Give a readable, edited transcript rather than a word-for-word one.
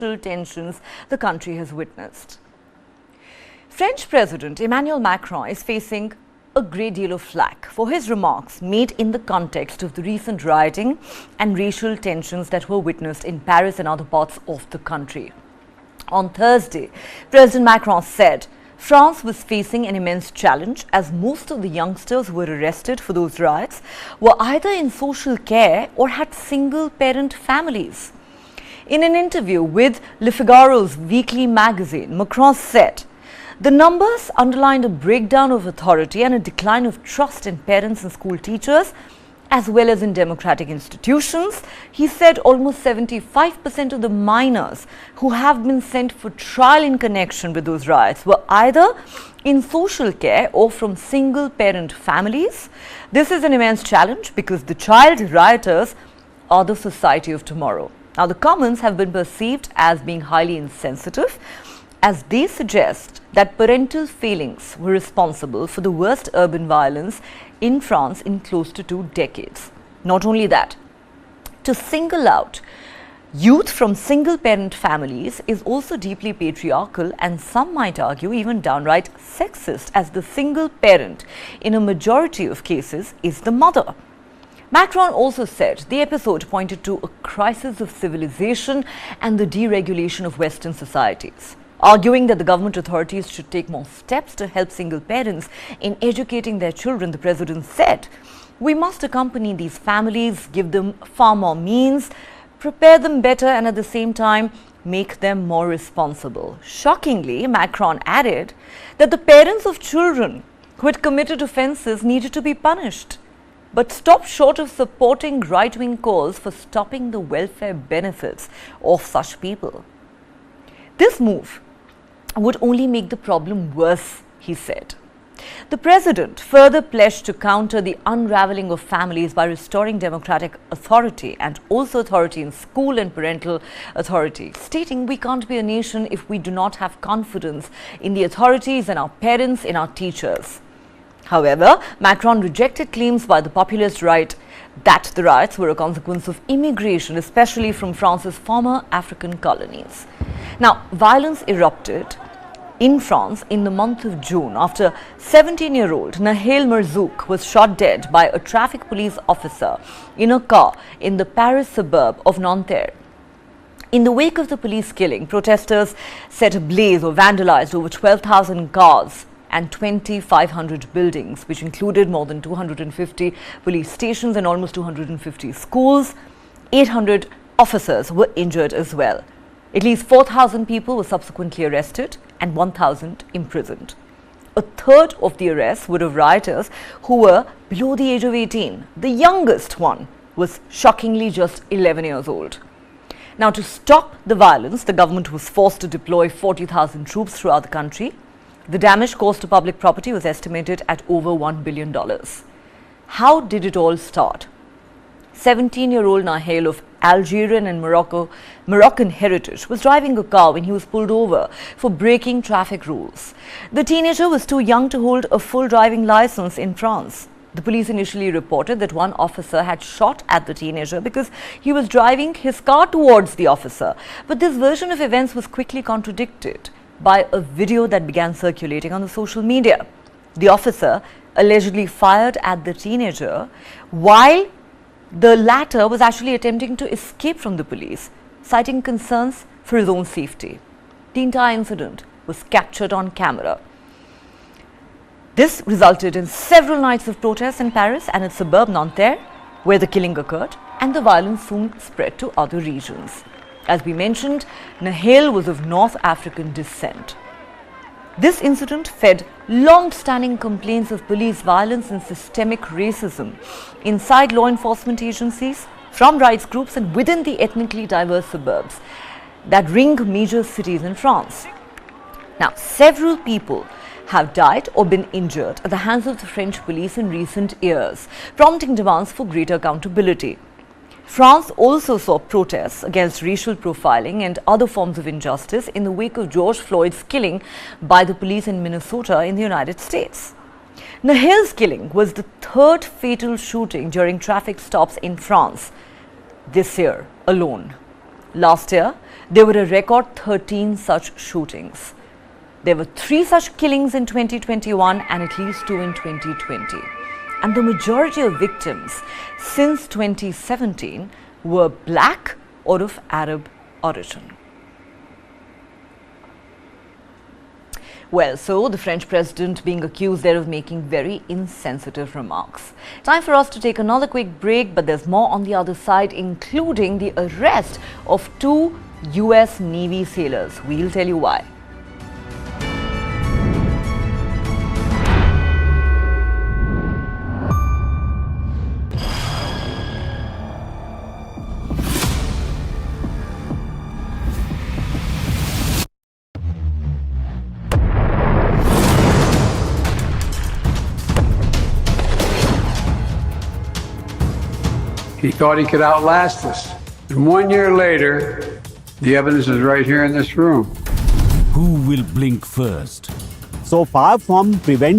tensions the country has witnessed. French President Emmanuel Macron is facing a great deal of flack for his remarks made in the context of the recent rioting and racial tensions that were witnessed in Paris and other parts of the country. On Thursday, President Macron said France was facing an immense challenge as most of the youngsters who were arrested for those riots were either in social care or had single-parent families. In an interview with Figaro's weekly magazine, Macron said, "The numbers underlined a breakdown of authority and a decline of trust in parents and school teachers, as well as in democratic institutions." He said almost 75% of the minors who have been sent for trial in connection with those riots were either in social care or from single-parent families. This is an immense challenge because the child rioters are the society of tomorrow. Now, the comments have been perceived as being highly insensitive, as they suggest that parental failings were responsible for the worst urban violence in France in close to 2 decades. Not only that, to single out youth from single-parent families is also deeply patriarchal and some might argue even downright sexist, as the single parent in a majority of cases is the mother. Macron also said the episode pointed to a crisis of civilization and the deregulation of Western societies. Arguing that the government authorities should take more steps to help single parents in educating their children, the president said, "We must accompany these families, give them far more means, prepare them better, and at the same time make them more responsible." Shockingly, Macron added that the parents of children who had committed offences needed to be punished, but stopped short of supporting right-wing calls for stopping the welfare benefits of such people. This move would only make the problem worse, he said. The president further pledged to counter the unraveling of families by restoring democratic authority and also authority in school and parental authority, stating, "We can't be a nation if we do not have confidence in the authorities and our parents, in our teachers." However, Macron rejected claims by the populist right that the riots were a consequence of immigration, especially from France's former African colonies. Now, violence erupted in France in the month of June after 17-year-old Nahel Merzouk was shot dead by a traffic police officer in a car in the Paris suburb of Nanterre. In the wake of the police killing, protesters set ablaze or vandalized over 12,000 cars and 2,500 buildings, which included more than 250 police stations and almost 250 schools. 800 officers were injured as well. At least 4,000 people were subsequently arrested and 1,000 imprisoned. A third of the arrests were of rioters who were below the age of 18. The youngest one was shockingly just 11 years old. Now, to stop the violence, the government was forced to deploy 40,000 troops throughout the country. The damage caused to public property was estimated at over $1 billion. How did it all start? 17-year-old Nahel of Algerian and Moroccan heritage was driving a car when he was pulled over for breaking traffic rules. The teenager was too young to hold a full driving license in France. The police initially reported that one officer had shot at the teenager because he was driving his car towards the officer. But this version of events was quickly contradicted by a video that began circulating on the social media. The officer allegedly fired at the teenager while the latter was actually attempting to escape from the police, citing concerns for his own safety. The entire incident was captured on camera. This resulted in several nights of protests in Paris and its suburb Nanterre, where the killing occurred, and the violence soon spread to other regions. As we mentioned, Nahel was of North African descent. This incident fed long-standing complaints of police violence and systemic racism inside law enforcement agencies, from rights groups and within the ethnically diverse suburbs that ring major cities in France. Now, several people have died or been injured at the hands of the French police in recent years, prompting demands for greater accountability. France also saw protests against racial profiling and other forms of injustice in the wake of George Floyd's killing by the police in Minnesota in the United States. Nahel's killing was the third fatal shooting during traffic stops in France this year alone. Last year, there were a record 13 such shootings. There were 3 such killings in 2021 and at least 2 in 2020. And the majority of victims since 2017 were black or of Arab origin. Well, so the French president being accused there of making very insensitive remarks. Time for us to take another quick break, but there's more on the other side, including the arrest of 2 US Navy sailors. We'll tell you why. He thought he could outlast us. And 1 year later, the evidence is right here in this room. Who will blink first? So far from preventing